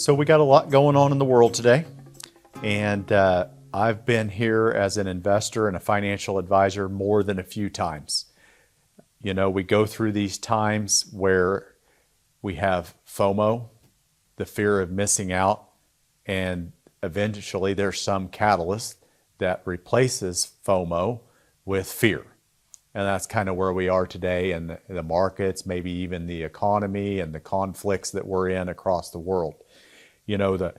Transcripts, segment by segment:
So we got a lot going on in the world today, and I've been here as an investor and a financial advisor more than a few times. You know, we go through these times where we have FOMO, the fear of missing out, and eventually there's some catalyst that replaces FOMO with fear. And that's kind of where we are today in the markets, maybe even the economy and the conflicts that we're in across the world. You know,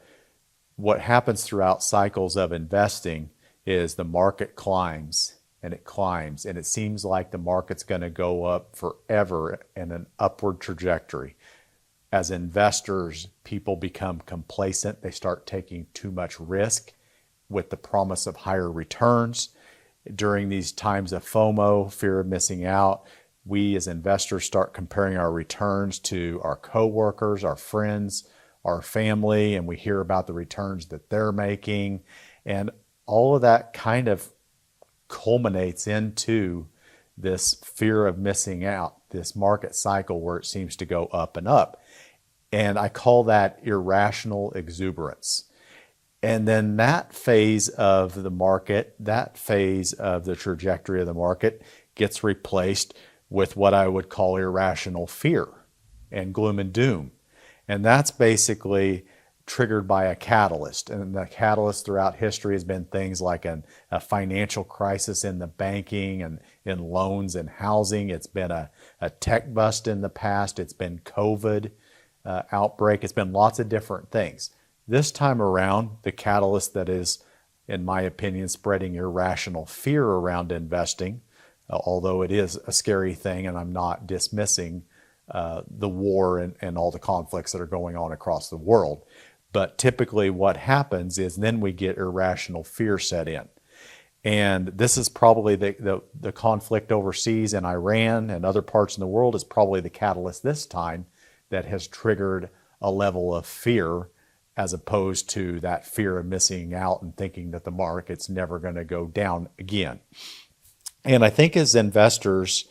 what happens throughout cycles of investing is the market climbs and it climbs, and it seems like the market's going to go up forever in an upward trajectory. As investors, people become complacent. They start taking too much risk with the promise of higher returns. During these times of FOMO, fear of missing out, we as investors start comparing our returns to our coworkers, our friends, our family, and we hear about the returns that they're making. And all of that kind of culminates into this fear of missing out, this market cycle where it seems to go up and up. And I call that irrational exuberance. And then that phase of the market, that phase of the trajectory of the market gets replaced with what I would call irrational fear and gloom and doom. And that's basically triggered by a catalyst. And the catalyst throughout history has been things like a financial crisis in the banking and in loans and housing. It's been a tech bust in the past. It's been COVID outbreak. It's been lots of different things. This time around, the catalyst that is, in my opinion, spreading irrational fear around investing, although it is a scary thing, and I'm not dismissing the war and all the conflicts that are going on across the world. But typically what happens is then we get irrational fear set in. And this is probably the conflict overseas in Iran and other parts in the world is probably the catalyst this time that has triggered a level of fear as opposed to that fear of missing out and thinking that the market's never going to go down again. And I think as investors,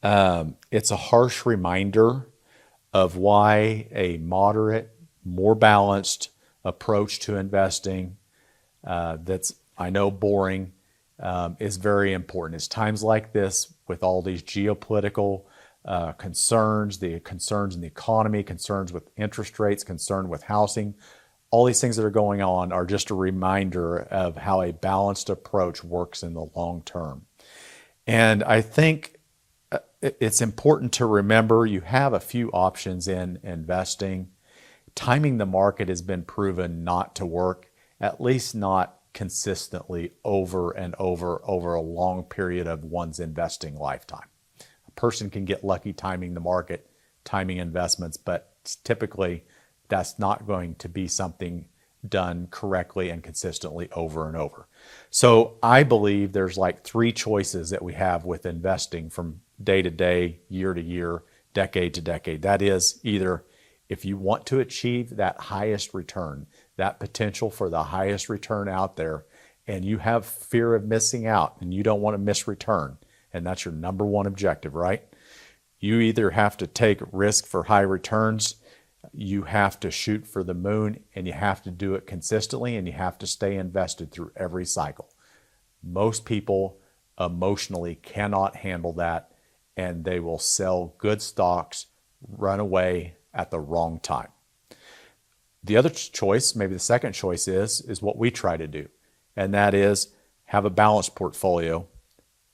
it's a harsh reminder of why a moderate, more balanced approach to investing that's, I know, boring, is very important. It's times like this with all these geopolitical concerns, the concerns in the economy, concerns with interest rates, concern with housing, all these things that are going on are just a reminder of how a balanced approach works in the long term. And I think it's important to remember you have a few options in investing. Timing the market has been proven not to work, at least not consistently over and over a long period of one's investing lifetime. A person can get lucky timing the market, timing investments, but typically that's not going to be something done correctly and consistently over and over. So I believe there's like three choices that we have with investing from day to day, year to year, decade to decade. That is either if you want to achieve that highest return, that potential for the highest return out there, and you have fear of missing out and you don't want to miss return, and that's your number one objective, right? You either have to take risk for high returns, you have to shoot for the moon, and you have to do it consistently, and you have to stay invested through every cycle. Most people emotionally cannot handle that, and they will sell good stocks, run away at the wrong time. The other choice, maybe the second choice is what we try to do, and that is have a balanced portfolio.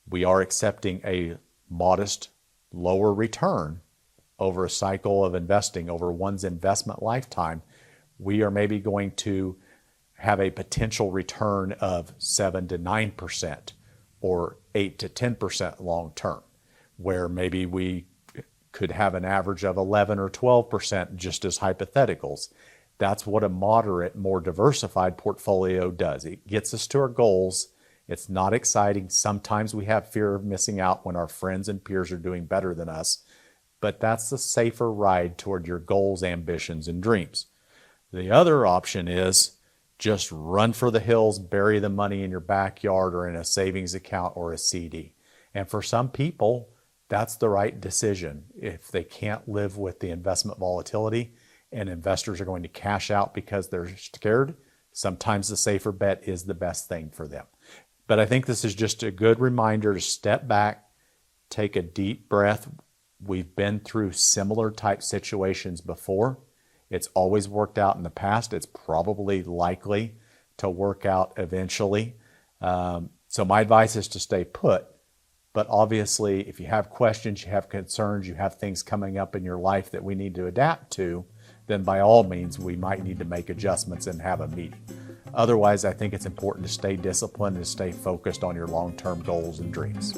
We are accepting a modest, lower return over a cycle of investing, over one's investment lifetime. We are maybe going to have a potential return of 7 to 9% or 8 to 10% long term, where maybe we could have an average of 11 or 12% just as hypotheticals. That's what a moderate, more diversified portfolio does. It gets us to our goals. It's not exciting. Sometimes we have fear of missing out when our friends and peers are doing better than us, but that's the safer ride toward your goals, ambitions, and dreams. The other option is just run for the hills, bury the money in your backyard or in a savings account or a CD. And for some people, that's the right decision. If they can't live with the investment volatility and investors are going to cash out because they're scared, sometimes the safer bet is the best thing for them. But I think this is just a good reminder to step back, take a deep breath. We've been through similar type situations before. It's always worked out in the past. It's probably likely to work out eventually. So my advice is to stay put. But obviously, if you have questions, you have concerns, you have things coming up in your life that we need to adapt to, then by all means, we might need to make adjustments and have a meeting. Otherwise, I think it's important to stay disciplined and stay focused on your long-term goals and dreams.